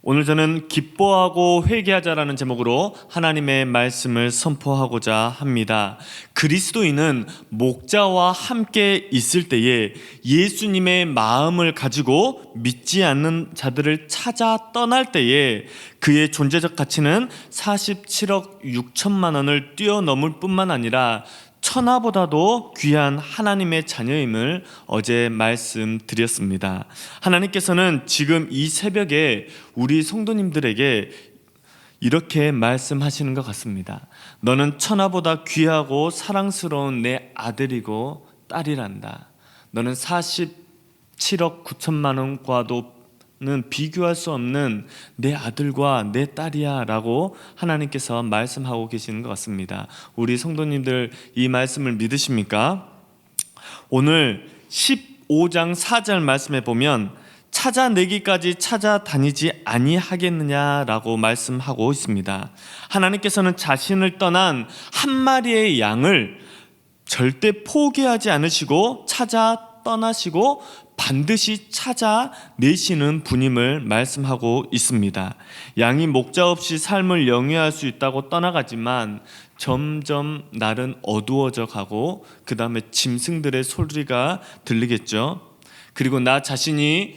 오늘 저는 기뻐하고 회개하자라는 제목으로 하나님의 말씀을 선포하고자 합니다. 그리스도인은 목자와 함께 있을 때에 예수님의 마음을 가지고 믿지 않는 자들을 찾아 떠날 때에 그의 존재적 가치는 47억 6천만 원을 뛰어넘을 뿐만 아니라 천하보다도 귀한 하나님의 자녀임을 어제 말씀드렸습니다. 하나님께서는 지금 이 새벽에 우리 성도님들에게 이렇게 말씀하시는 것 같습니다. 너는 천하보다 귀하고 사랑스러운 내 아들이고 딸이란다. 너는 47억 9천만 원과도 비교할 수 없는 내 아들과 내 딸이야 라고 하나님께서 말씀하고 계시는 것 같습니다. 우리 성도님들 이 말씀을 믿으십니까? 오늘 15장 4절 말씀에 보면 찾아내기까지 찾아다니지 아니하겠느냐라고 말씀하고 있습니다. 하나님께서는 자신을 떠난 한 마리의 양을 절대 포기하지 않으시고 찾아 떠나시고 반드시 찾아내시는 분임을 말씀하고 있습니다. 양이 목자 없이 삶을 영위할 수 있다고 떠나가지만 점점 날은 어두워져 가고 그 다음에 짐승들의 소리가 들리겠죠. 그리고 나 자신이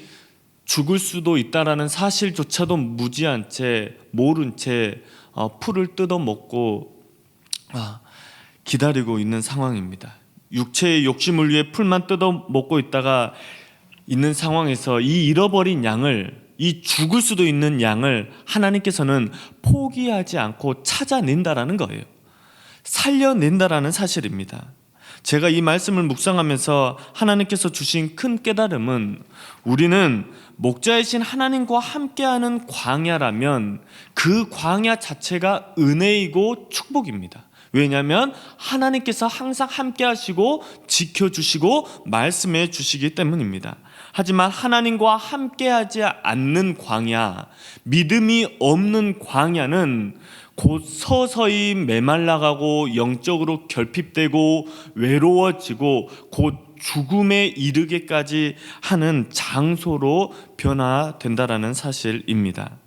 죽을 수도 있다라는 사실조차도 무지한 채 모른 채 풀을 뜯어먹고 기다리고 있는 상황입니다. 육체의 욕심을 위해 풀만 뜯어먹고 있다가 있는 상황에서 이 잃어버린 양을, 이 죽을 수도 있는 양을 하나님께서는 포기하지 않고 찾아낸다라는 거예요. 살려낸다라는 사실입니다. 제가 이 말씀을 묵상하면서 하나님께서 주신 큰 깨달음은 우리는 목자이신 하나님과 함께하는 광야라면 그 광야 자체가 은혜이고 축복입니다. 왜냐하면 하나님께서 항상 함께 하시고 지켜주시고 말씀해 주시기 때문입니다. 하지만 하나님과 함께하지 않는 광야, 믿음이 없는 광야는 곧 서서히 메말라가고 영적으로 결핍되고 외로워지고 곧 죽음에 이르게까지 하는 장소로 변화된다라는 사실입니다.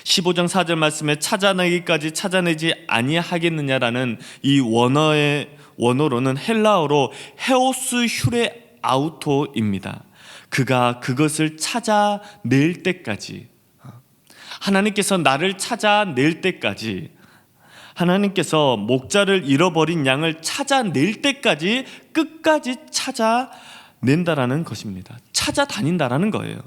15장 4절 말씀에 찾아내기까지 찾아내지 아니하겠느냐라는 이 원어로는 헬라어로 헤오스 휴레 아우토입니다. 그가 그것을 찾아낼 때까지, 하나님께서 나를 찾아낼 때까지, 하나님께서 목자를 잃어버린 양을 찾아낼 때까지 끝까지 찾아낸다라는 것입니다. 찾아다닌다라는 거예요.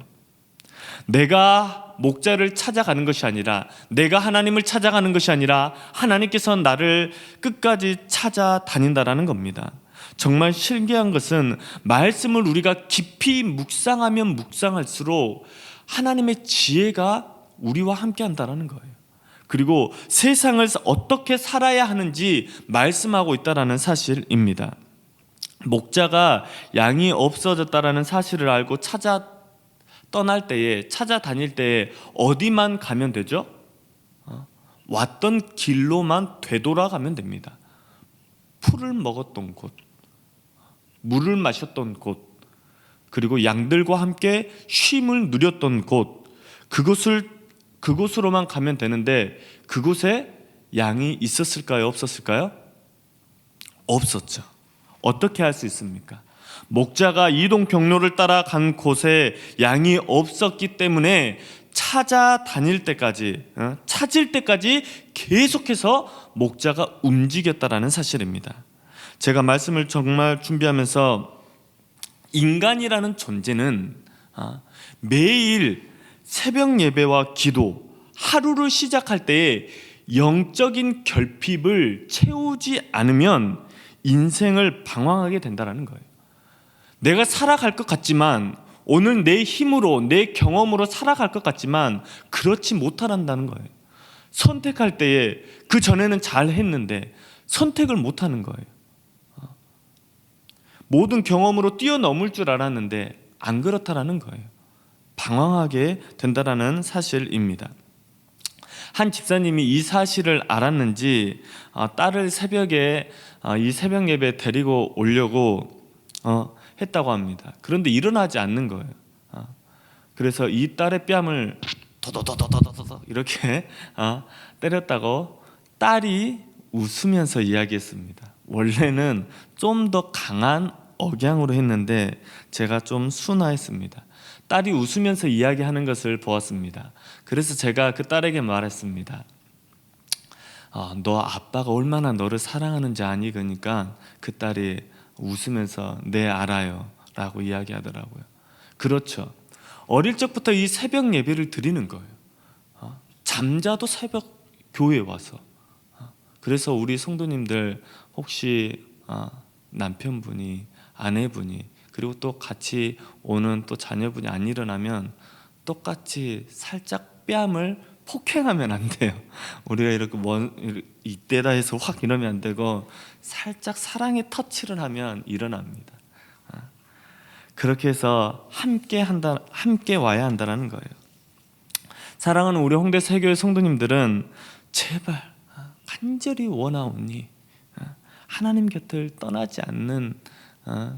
내가 목자를 찾아가는 것이 아니라, 내가 하나님을 찾아가는 것이 아니라 하나님께서 나를 끝까지 찾아다닌다라는 겁니다. 정말 신기한 것은 말씀을 우리가 깊이 묵상하면 묵상할수록 하나님의 지혜가 우리와 함께 한다는 거예요. 그리고 세상을 어떻게 살아야 하는지 말씀하고 있다는 사실입니다. 목자가 양이 없어졌다는 사실을 알고 떠날 때에, 찾아다닐 때에 어디만 가면 되죠? 왔던 길로만 되돌아가면 됩니다. 풀을 먹었던 곳, 물을 마셨던 곳, 그리고 양들과 함께 쉼을 누렸던 곳, 그곳으로만 가면 되는데 그곳에 양이 있었을까요? 없었을까요? 없었죠. 어떻게 할 수 있습니까? 목자가 이동 경로를 따라 간 곳에 양이 없었기 때문에 찾을 때까지 계속해서 목자가 움직였다라는 사실입니다. 제가 말씀을 정말 준비하면서 인간이라는 존재는 매일 새벽 예배와 기도, 하루를 시작할 때에 영적인 결핍을 채우지 않으면 인생을 방황하게 된다는 거예요. 내가 살아갈 것 같지만, 오늘 내 힘으로, 내 경험으로 살아갈 것 같지만 그렇지 못한다는 거예요. 선택할 때에 그 전에는 잘 했는데 선택을 못하는 거예요. 모든 경험으로 뛰어넘을 줄 알았는데 안 그렇다라는 거예요. 방황하게 된다라는 사실입니다. 한 집사님이 이 사실을 알았는지 딸을 새벽에 이 새벽 예배에 데리고 오려고 했다고 합니다. 그런데 일어나지 않는 거예요. 그래서 이 딸의 뺨을 도도도도도도도 이렇게 때렸다고 딸이 웃으면서 이야기했습니다. 원래는 좀 더 강한 억양으로 했는데 제가 좀 순화했습니다. 딸이 웃으면서 이야기하는 것을 보았습니다. 그래서 제가 그 딸에게 말했습니다. 너 아빠가 얼마나 너를 사랑하는지 아니? 그러니까 그 딸이 웃으면서 네 알아요 라고 이야기하더라고요. 그렇죠. 어릴 적부터 이 새벽 예배를 드리는 거예요. 잠자도 새벽 교회에 와서. 그래서 우리 성도님들 혹시 남편분이, 아내분이, 그리고 또 같이 오는 또 자녀분이 안 일어나면 똑같이 살짝 뺨을 폭행하면 안 돼요. 우리가 이렇게 이때다 해서 확 이러면 안 되고 살짝 사랑의 터치를 하면 일어납니다. 그렇게 해서 함께 와야 한다는 거예요. 사랑하는 우리 홍대 새교회 성도님들은 제발 간절히 원하오니 하나님 곁을 떠나지 않는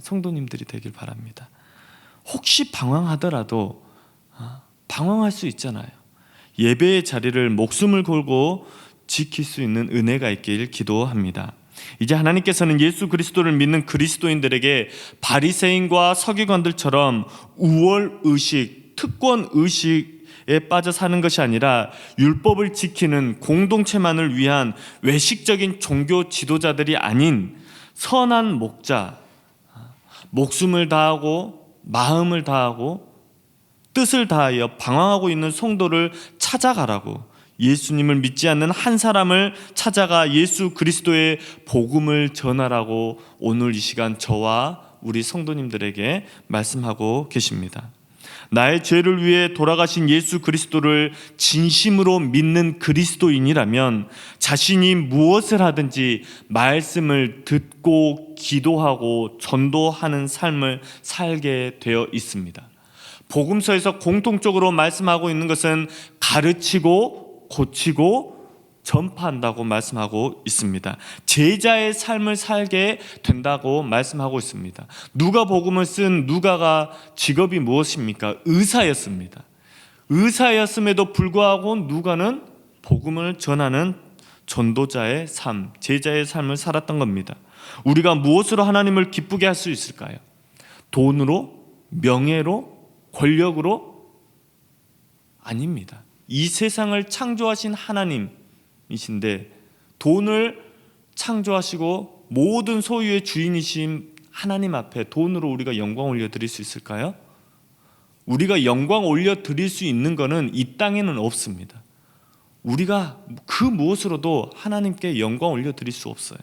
성도님들이 되길 바랍니다. 혹시 방황하더라도 방황할 수 있잖아요. 예배의 자리를 목숨을 걸고 지킬 수 있는 은혜가 있길 기도합니다. 이제 하나님께서는 예수 그리스도를 믿는 그리스도인들에게 바리새인과 서기관들처럼 우월의식, 특권의식에 빠져 사는 것이 아니라 율법을 지키는 공동체만을 위한 외식적인 종교 지도자들이 아닌 선한 목자, 목숨을 다하고 마음을 다하고 뜻을 다하여 방황하고 있는 성도를 찾아가라고, 예수님을 믿지 않는 한 사람을 찾아가 예수 그리스도의 복음을 전하라고 오늘 이 시간 저와 우리 성도님들에게 말씀하고 계십니다. 나의 죄를 위해 돌아가신 예수 그리스도를 진심으로 믿는 그리스도인이라면 자신이 무엇을 하든지 말씀을 듣고 기도하고 전도하는 삶을 살게 되어 있습니다. 복음서에서 공통적으로 말씀하고 있는 것은 가르치고 고치고 전파한다고 말씀하고 있습니다. 제자의 삶을 살게 된다고 말씀하고 있습니다. 누가복음을 쓴 누가가 직업이 무엇입니까? 의사였습니다. 의사였음에도 불구하고 누가는 복음을 전하는 전도자의 삶, 제자의 삶을 살았던 겁니다. 우리가 무엇으로 하나님을 기쁘게 할 수 있을까요? 돈으로? 명예로? 권력으로? 아닙니다. 이 세상을 창조하신 하나님이신데 돈을 창조하시고 모든 소유의 주인이신 하나님 앞에 돈으로 우리가 영광 올려드릴 수 있을까요? 우리가 영광 올려드릴 수 있는 것은 이 땅에는 없습니다. 우리가 그 무엇으로도 하나님께 영광 올려드릴 수 없어요.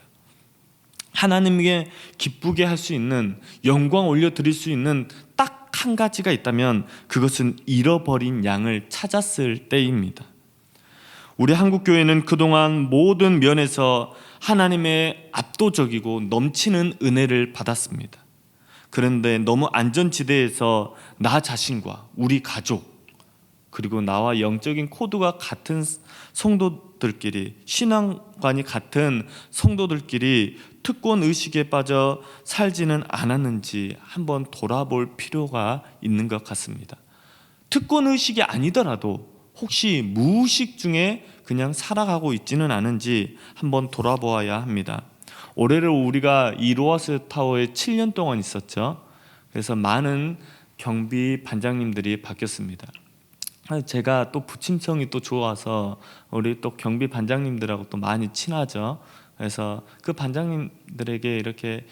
하나님께 기쁘게 할 수 있는, 영광 올려드릴 수 있는 딱 한 가지가 있다면 그것은 잃어버린 양을 찾았을 때입니다. 우리 한국교회는 그동안 모든 면에서 하나님의 압도적이고 넘치는 은혜를 받았습니다. 그런데 너무 안전지대에서 나 자신과 우리 가족, 그리고 나와 영적인 코드가 같은 성도들끼리, 신앙관이 같은 성도들끼리 특권의식에 빠져 살지는 않았는지 한번 돌아볼 필요가 있는 것 같습니다. 특권의식이 아니더라도 혹시 무의식 중에 그냥 살아가고 있지는 않은지 한번 돌아보아야 합니다. 올해로 우리가 이 로하스 타워에 7년 동안 있었죠. 그래서 많은 경비 반장님들이 바뀌었습니다. 제가 또 부침성이 또 좋아서 우리 또 경비 반장님들하고 또 많이 친하죠. 그래서 그 반장님들에게 이렇게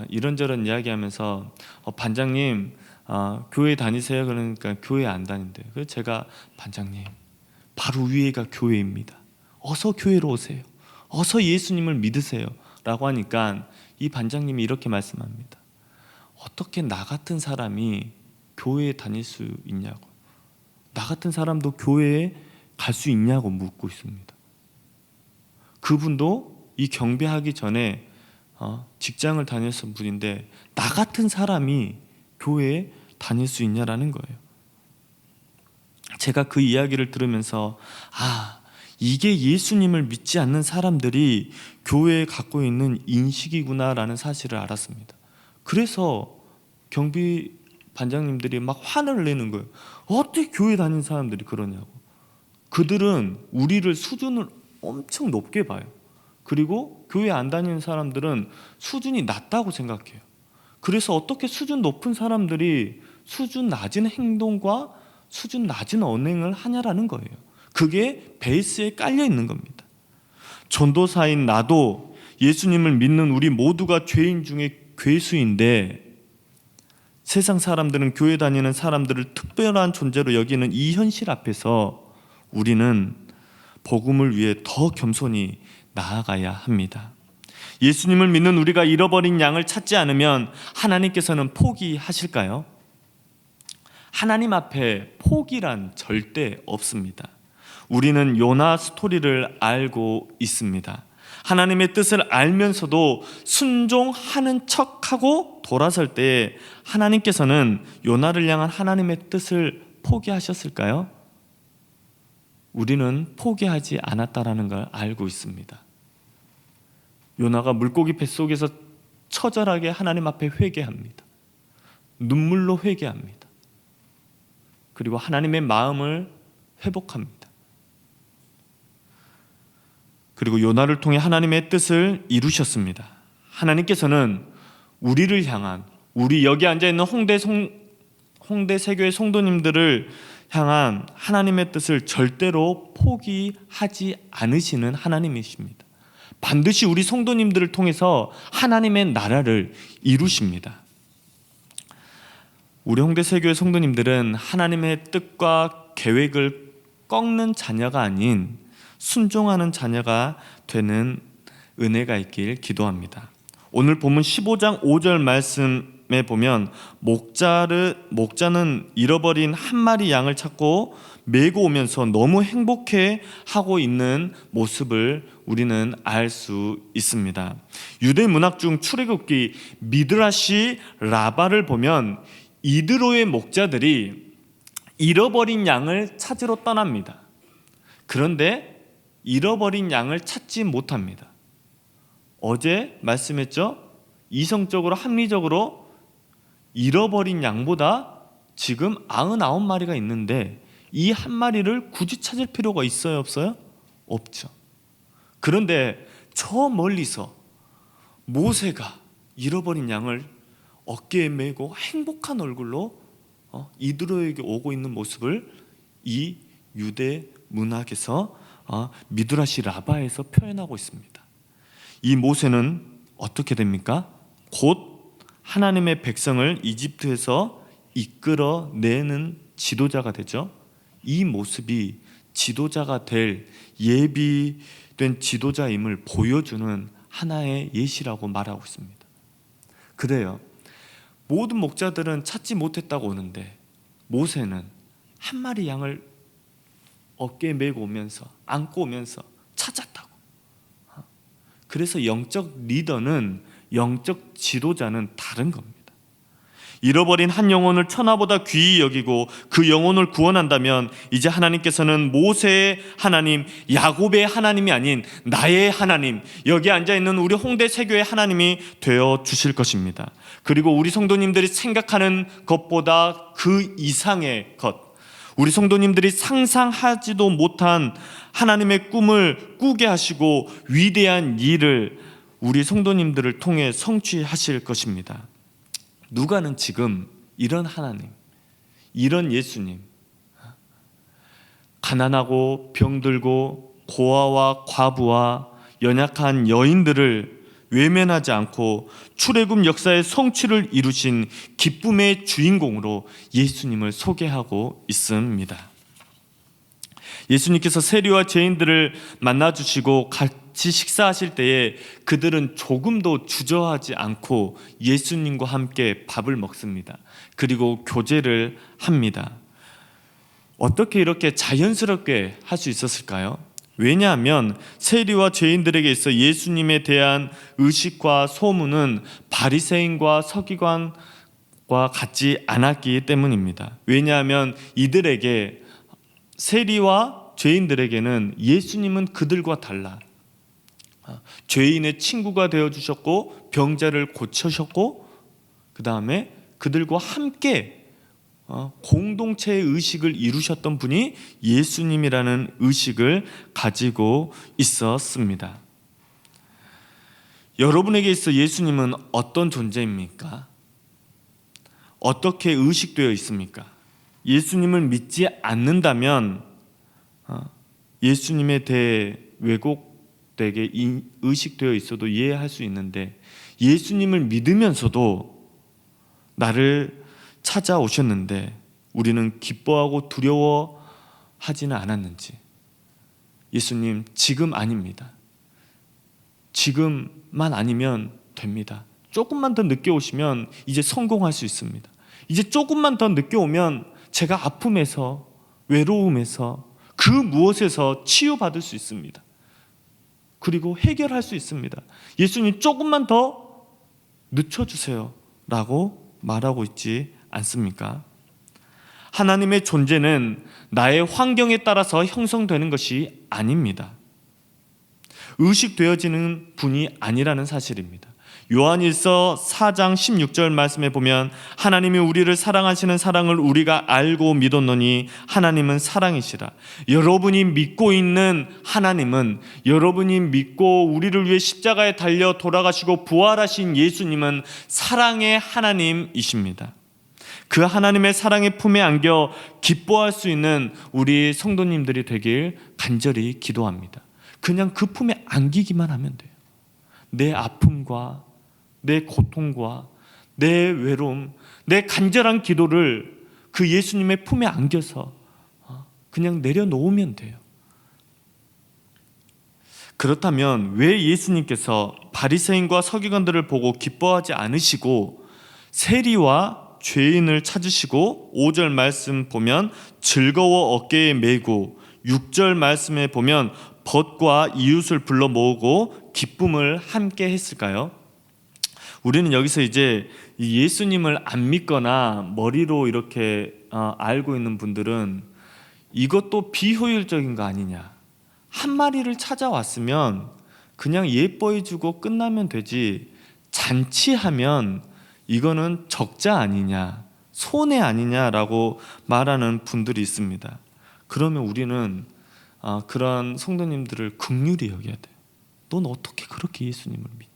이런저런 이야기하면서 반장님 교회 다니세요? 그러니까 교회 안 다닌대요. 그래서 제가 반장님 바로 위에가 교회입니다. 어서 교회로 오세요. 어서 예수님을 믿으세요. 라고 하니까 이 반장님이 이렇게 말씀합니다. 어떻게 나 같은 사람이 교회에 다닐 수 있냐고, 나 같은 사람도 교회에 갈 수 있냐고 묻고 있습니다. 그분도 이 경배하기 전에 직장을 다녔던 분인데 나 같은 사람이 교회에 다닐 수 있냐라는 거예요. 제가 그 이야기를 들으면서 이게 예수님을 믿지 않는 사람들이 교회에 갖고 있는 인식이구나라는 사실을 알았습니다. 그래서 경비 반장님들이 막 화를 내는 거예요. 어떻게 교회 다니는 사람들이 그러냐고. 그들은 우리를 수준을 엄청 높게 봐요. 그리고 교회 안 다니는 사람들은 수준이 낮다고 생각해요. 그래서 어떻게 수준 높은 사람들이 수준 낮은 행동과 수준 낮은 언행을 하냐라는 거예요. 그게 베이스에 깔려 있는 겁니다. 전도사인 나도 예수님을 믿는 우리 모두가 죄인 중에 괴수인데 세상 사람들은 교회 다니는 사람들을 특별한 존재로 여기는 이 현실 앞에서 우리는 복음을 위해 더 겸손히 나아가야 합니다. 예수님을 믿는 우리가 잃어버린 양을 찾지 않으면 하나님께서는 포기하실까요? 하나님 앞에 포기란 절대 없습니다. 우리는 요나 스토리를 알고 있습니다. 하나님의 뜻을 알면서도 순종하는 척하고 돌아설 때 하나님께서는 요나를 향한 하나님의 뜻을 포기하셨을까요? 우리는 포기하지 않았다라는 걸 알고 있습니다. 요나가 물고기 뱃속에서 처절하게 하나님 앞에 회개합니다. 눈물로 회개합니다. 그리고 하나님의 마음을 회복합니다. 그리고 요나를 통해 하나님의 뜻을 이루셨습니다. 하나님께서는 우리를 향한, 우리 여기 앉아있는 홍대 세교의 성도님들을 향한 하나님의 뜻을 절대로 포기하지 않으시는 하나님이십니다. 반드시 우리 성도님들을 통해서 하나님의 나라를 이루십니다. 우리 홍대 세교의 성도님들은 하나님의 뜻과 계획을 꺾는 자녀가 아닌 순종하는 자녀가 되는 은혜가 있길 기도합니다. 오늘 본문 15장 5절 말씀에 보면 목자는 잃어버린 한 마리 양을 찾고 메고 오면서 너무 행복해하고 있는 모습을 우리는 알 수 있습니다. 유대 문학 중 출애굽기 미드라시 라바를 보면 이드로의 목자들이 잃어버린 양을 찾으러 떠납니다. 그런데 잃어버린 양을 찾지 못합니다. 어제 말씀했죠? 이성적으로 합리적으로 잃어버린 양보다 지금 99마리가 있는데 이 한 마리를 굳이 찾을 필요가 있어요, 없어요? 없죠. 그런데 저 멀리서 모세가 잃어버린 양을 어깨에 메고 행복한 얼굴로 이드로에게 오고 있는 모습을 이 유대 문학에서 미드라시 라바에서 표현하고 있습니다. 이 모세는 어떻게 됩니까? 곧 하나님의 백성을 이집트에서 이끌어내는 지도자가 되죠. 이 모습이 지도자가 될 예비된 지도자임을 보여주는 하나의 예시라고 말하고 있습니다. 그래요. 모든 목자들은 찾지 못했다고 오는데 모세는 한 마리 양을 어깨에 메고 오면서 안고 오면서 찾았다고. 그래서 영적 리더는, 영적 지도자는 다른 겁니다. 잃어버린 한 영혼을 천하보다 귀히 여기고 그 영혼을 구원한다면 이제 하나님께서는 모세의 하나님, 야곱의 하나님이 아닌 나의 하나님, 여기 앉아있는 우리 홍대 세교의 하나님이 되어 주실 것입니다. 그리고 우리 성도님들이 생각하는 것보다 그 이상의 것, 우리 성도님들이 상상하지도 못한 하나님의 꿈을 꾸게 하시고 위대한 일을 우리 성도님들을 통해 성취하실 것입니다. 누가는 지금 이런 하나님, 이런 예수님, 가난하고 병들고 고아와 과부와 연약한 여인들을 외면하지 않고 출애굽 역사의 성취를 이루신 기쁨의 주인공으로 예수님을 소개하고 있습니다. 예수님께서 세리와 죄인들을 만나주시고 같이 식사하실 때에 그들은 조금도 주저하지 않고 예수님과 함께 밥을 먹습니다. 그리고 교제를 합니다. 어떻게 이렇게 자연스럽게 할 수 있었을까요? 왜냐하면 세리와 죄인들에게 있어 예수님에 대한 의식과 소문은 바리새인과 서기관과 같지 않았기 때문입니다. 왜냐하면 이들에게, 세리와 죄인들에게는 예수님은 그들과 달라 죄인의 친구가 되어주셨고 병자를 고쳐셨고 그 다음에 그들과 함께 공동체의 의식을 이루셨던 분이 예수님이라는 의식을 가지고 있었습니다. 여러분에게 있어 예수님은 어떤 존재입니까? 어떻게 의식되어 있습니까? 예수님을 믿지 않는다면 예수님에 대해 왜곡되게 의식되어 있어도 이해할 수 있는데, 예수님을 믿으면서도 나를 찾아오셨는데 우리는 기뻐하고 두려워하지는 않았는지. 예수님, 지금 아닙니다. 지금만 아니면 됩니다. 조금만 더 늦게 오시면 이제 성공할 수 있습니다. 이제 조금만 더 늦게 오면 제가 아픔에서, 외로움에서, 그 무엇에서 치유받을 수 있습니다. 그리고 해결할 수 있습니다. 예수님, 조금만 더 늦춰주세요 라고 말하고 있지 않습니까? 하나님의 존재는 나의 환경에 따라서 형성되는 것이 아닙니다. 의식되어지는 분이 아니라는 사실입니다. 요한일서 4장 16절 말씀에 보면 하나님이 우리를 사랑하시는 사랑을 우리가 알고 믿었노니 하나님은 사랑이시라. 여러분이 믿고 있는 하나님은, 여러분이 믿고 우리를 위해 십자가에 달려 돌아가시고 부활하신 예수님은 사랑의 하나님이십니다. 그 하나님의 사랑의 품에 안겨 기뻐할 수 있는 우리 성도님들이 되길 간절히 기도합니다. 그냥 그 품에 안기기만 하면 돼요. 내 아픔과 내 고통과 내 외로움, 내 간절한 기도를 그 예수님의 품에 안겨서 그냥 내려놓으면 돼요. 그렇다면 왜 예수님께서 바리새인과 서기관들을 보고 기뻐하지 않으시고 세리와 죄인을 찾으시고 5절 말씀 보면 즐거워 어깨에 메고 6절 말씀에 보면 벗과 이웃을 불러 모으고 기쁨을 함께 했을까요? 우리는 여기서 이제 예수님을 안 믿거나 머리로 이렇게 알고 있는 분들은 이것도 비효율적인 거 아니냐, 한 마리를 찾아왔으면 그냥 예뻐해주고 끝나면 되지, 잔치하면 이거는 적자 아니냐, 손해 아니냐라고 말하는 분들이 있습니다. 그러면 우리는 그런 성도님들을 긍휼히 여겨야 돼요. 넌 어떻게 그렇게 예수님을 믿니?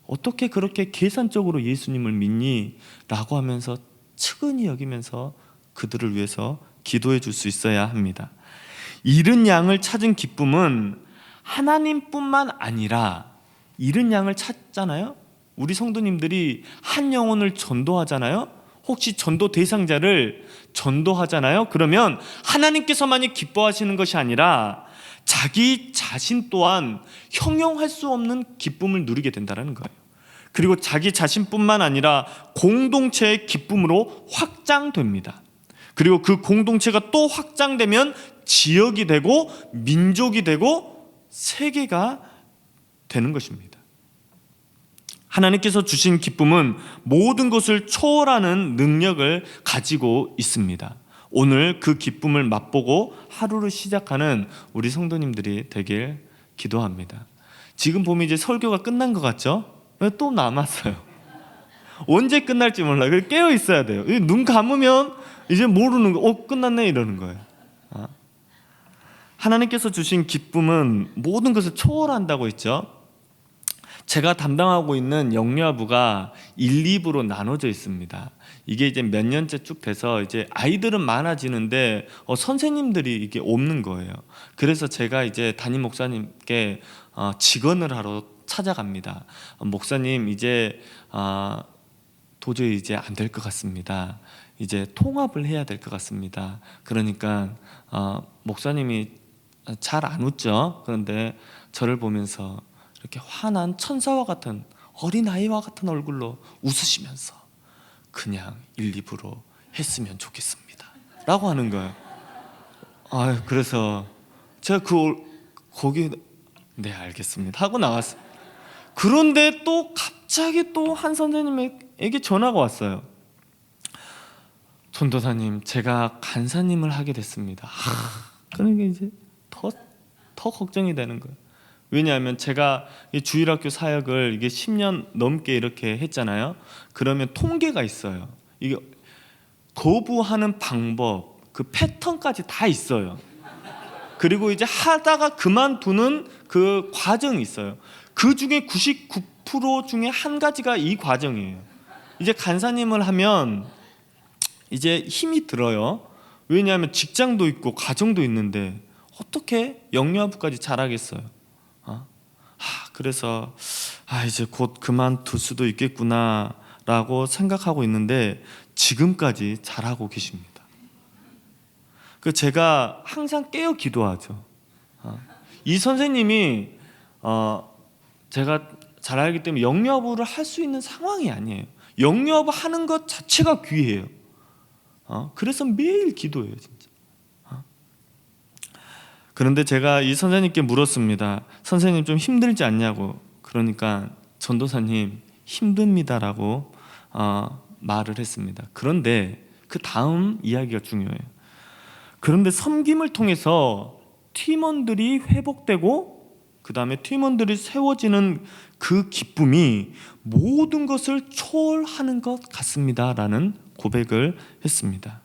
어떻게 그렇게 계산적으로 예수님을 믿니? 라고 하면서 측은히 여기면서 그들을 위해서 기도해 줄 수 있어야 합니다. 잃은 양을 찾은 기쁨은 하나님뿐만 아니라, 잃은 양을 찾잖아요. 우리 성도님들이 한 영혼을 전도하잖아요. 혹시 전도 대상자를 전도하잖아요. 그러면 하나님께서만이 기뻐하시는 것이 아니라 자기 자신 또한 형용할 수 없는 기쁨을 누리게 된다는 거예요. 그리고 자기 자신뿐만 아니라 공동체의 기쁨으로 확장됩니다. 그리고 그 공동체가 또 확장되면 지역이 되고 민족이 되고 세계가 되는 것입니다. 하나님께서 주신 기쁨은 모든 것을 초월하는 능력을 가지고 있습니다. 오늘 그 기쁨을 맛보고 하루를 시작하는 우리 성도님들이 되길 기도합니다. 지금 보면 이제 설교가 끝난 것 같죠? 또 남았어요. 언제 끝날지 몰라요. 깨어 있어야 돼요. 눈 감으면 이제 모르는 거, 끝났네 이러는 거예요. 하나님께서 주신 기쁨은 모든 것을 초월한다고 했죠. 제가 담당하고 있는 영유아부가 1, 2부로 나눠져 있습니다. 이게 이제 몇 년째 쭉 돼서 이제 아이들은 많아지는데 선생님들이 이게 없는 거예요. 그래서 제가 이제 담임 목사님께 직언을 하러 찾아갑니다. 목사님, 이제 도저히 이제 안 될 것 같습니다. 이제 통합을 해야 될 것 같습니다. 그러니까 목사님이 잘 안 웃죠. 그런데 저를 보면서 이렇게 환한 천사와 같은, 어린아이와 같은 얼굴로 웃으시면서 그냥 1, 2부로 했으면 좋겠습니다 라고 하는 거예요. 그래서 제가 거기 네 알겠습니다 하고 나왔어요. 그런데 또 갑자기 또 한 선생님에게 전화가 왔어요. 전도사님, 제가 간사님을 하게 됐습니다. 그러니까 이제 더 걱정이 되는 거예요. 왜냐하면 제가 주일학교 사역을 이게 10년 넘게 이렇게 했잖아요. 그러면 통계가 있어요. 이게 거부하는 방법, 그 패턴까지 다 있어요. 그리고 이제 하다가 그만두는 그 과정이 있어요. 그 중에 99% 중에 한 가지가 이 과정이에요. 이제 간사님을 하면 이제 힘이 들어요. 왜냐하면 직장도 있고 가정도 있는데 어떻게 영유아부까지 잘하겠어요? 그래서 이제 곧 그만둘 수도 있겠구나라고 생각하고 있는데 지금까지 잘하고 계십니다. 그 제가 항상 깨어 기도하죠. 이 선생님이 제가 잘 알기 때문에 영유아부를 할 수 있는 상황이 아니에요. 영유아부 하는 것 자체가 귀해요. 그래서 매일 기도해요, 진짜. 그런데 제가 이 선생님께 물었습니다. 선생님 좀 힘들지 않냐고. 그러니까 전도사님 힘듭니다라고 말을 했습니다. 그런데 그 다음 이야기가 중요해요. 그런데 섬김을 통해서 팀원들이 회복되고 그 다음에 팀원들이 세워지는 그 기쁨이 모든 것을 초월하는 것 같습니다 라는 고백을 했습니다.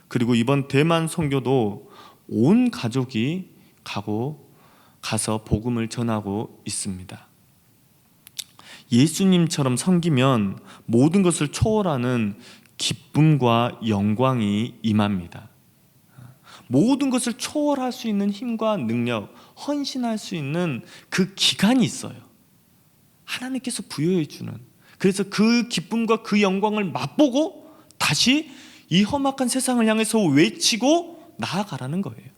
그리고 이번 대만 선교도 온 가족이 가서 복음을 전하고 있습니다. 예수님처럼 섬기면 모든 것을 초월하는 기쁨과 영광이 임합니다. 모든 것을 초월할 수 있는 힘과 능력, 헌신할 수 있는 그 기간이 있어요. 하나님께서 부여해 주는. 그래서 그 기쁨과 그 영광을 맛보고 다시 이 험악한 세상을 향해서 외치고 나아가라는 거예요.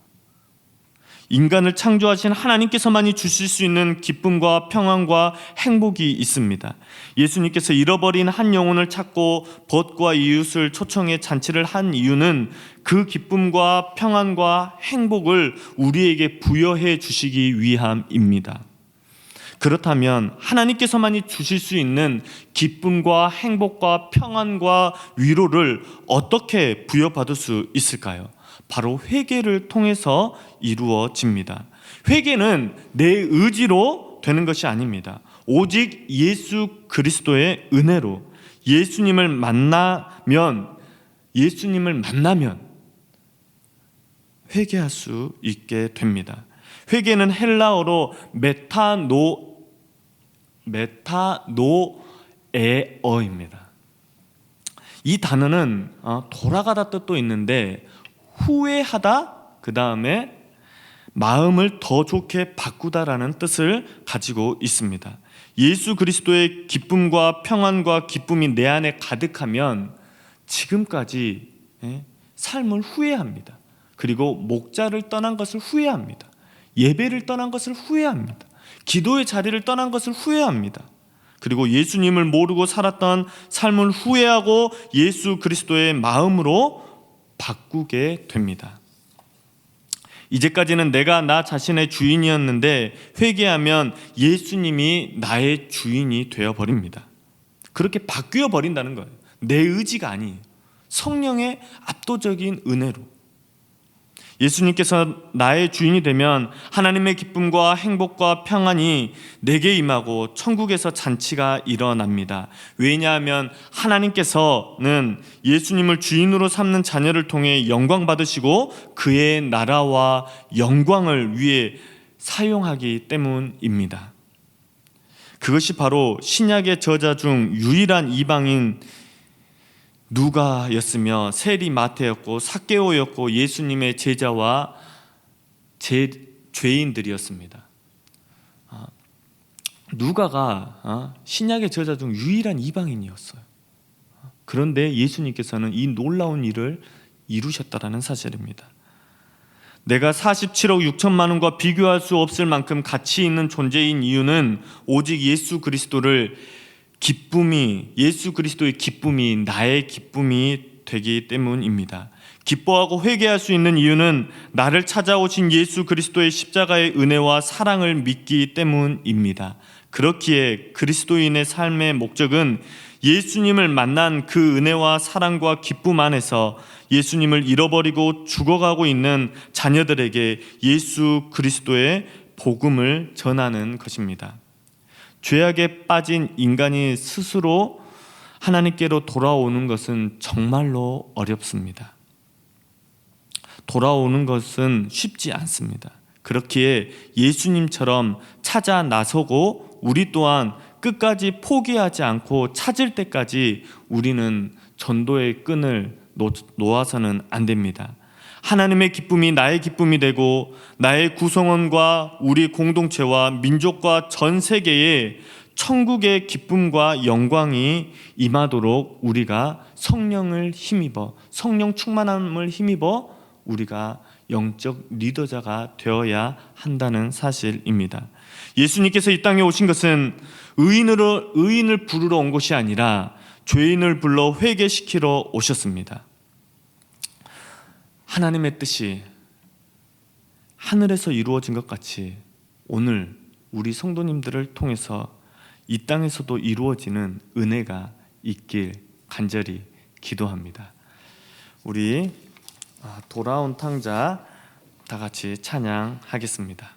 인간을 창조하신 하나님께서만이 주실 수 있는 기쁨과 평안과 행복이 있습니다. 예수님께서 잃어버린 한 영혼을 찾고 벗과 이웃을 초청해 잔치를 한 이유는 그 기쁨과 평안과 행복을 우리에게 부여해 주시기 위함입니다. 그렇다면 하나님께서만이 주실 수 있는 기쁨과 행복과 평안과 위로를 어떻게 부여받을 수 있을까요? 바로 회개를 통해서 이루어집니다. 회개는 내 의지로 되는 것이 아닙니다. 오직 예수 그리스도의 은혜로 예수님을 만나면 회개할 수 있게 됩니다. 회개는 헬라어로 메타노에어입니다. 이 단어는 돌아가다 뜻도 있는데 후회하다, 그 다음에 마음을 더 좋게 바꾸다라는 뜻을 가지고 있습니다. 예수 그리스도의 기쁨과 평안과 기쁨이 내 안에 가득하면 지금까지 삶을 후회합니다. 그리고 목자를 떠난 것을 후회합니다. 예배를 떠난 것을 후회합니다. 기도의 자리를 떠난 것을 후회합니다. 그리고 예수님을 모르고 살았던 삶을 후회하고 예수 그리스도의 마음으로 바꾸게 됩니다. 이제까지는 내가 나 자신의 주인이었는데 회개하면 예수님이 나의 주인이 되어버립니다. 그렇게 바뀌어 버린다는 거예요. 내 의지가 아니에요. 성령의 압도적인 은혜로. 예수님께서 나의 주인이 되면 하나님의 기쁨과 행복과 평안이 내게 임하고 천국에서 잔치가 일어납니다. 왜냐하면 하나님께서는 예수님을 주인으로 삼는 자녀를 통해 영광 받으시고 그의 나라와 영광을 위해 사용하기 때문입니다. 그것이 바로 신약의 저자 중 유일한 이방인 누가였으며 세리 마태였고 삭개오였고 예수님의 제자와 죄인들이었습니다. 누가가 신약의 저자 중 유일한 이방인이었어요. 그런데 예수님께서는 이 놀라운 일을 이루셨다라는 사실입니다. 내가 47억 6천만 원과 비교할 수 없을 만큼 가치 있는 존재인 이유는 오직 예수 그리스도의 기쁨이 나의 기쁨이 되기 때문입니다. 기뻐하고 회개할 수 있는 이유는 나를 찾아오신 예수 그리스도의 십자가의 은혜와 사랑을 믿기 때문입니다. 그렇기에 그리스도인의 삶의 목적은 예수님을 만난 그 은혜와 사랑과 기쁨 안에서 예수님을 잃어버리고 죽어가고 있는 자녀들에게 예수 그리스도의 복음을 전하는 것입니다. 죄악에 빠진 인간이 스스로 하나님께로 돌아오는 것은 정말로 어렵습니다. 돌아오는 것은 쉽지 않습니다. 그렇기에 예수님처럼 찾아 나서고 우리 또한 끝까지 포기하지 않고 찾을 때까지 우리는 전도의 끈을 놓아서는 안 됩니다. 하나님의 기쁨이 나의 기쁨이 되고 나의 구성원과 우리 공동체와 민족과 전 세계에 천국의 기쁨과 영광이 임하도록 우리가 성령을 힘입어, 성령 충만함을 힘입어 우리가 영적 리더자가 되어야 한다는 사실입니다. 예수님께서 이 땅에 오신 것은 의인을 부르러 온 것이 아니라 죄인을 불러 회개시키러 오셨습니다. 하나님의 뜻이 하늘에서 이루어진 것 같이 오늘 우리 성도님들을 통해서 이 땅에서도 이루어지는 은혜가 있길 간절히 기도합니다. 우리 돌아온 탕자 다 같이 찬양하겠습니다.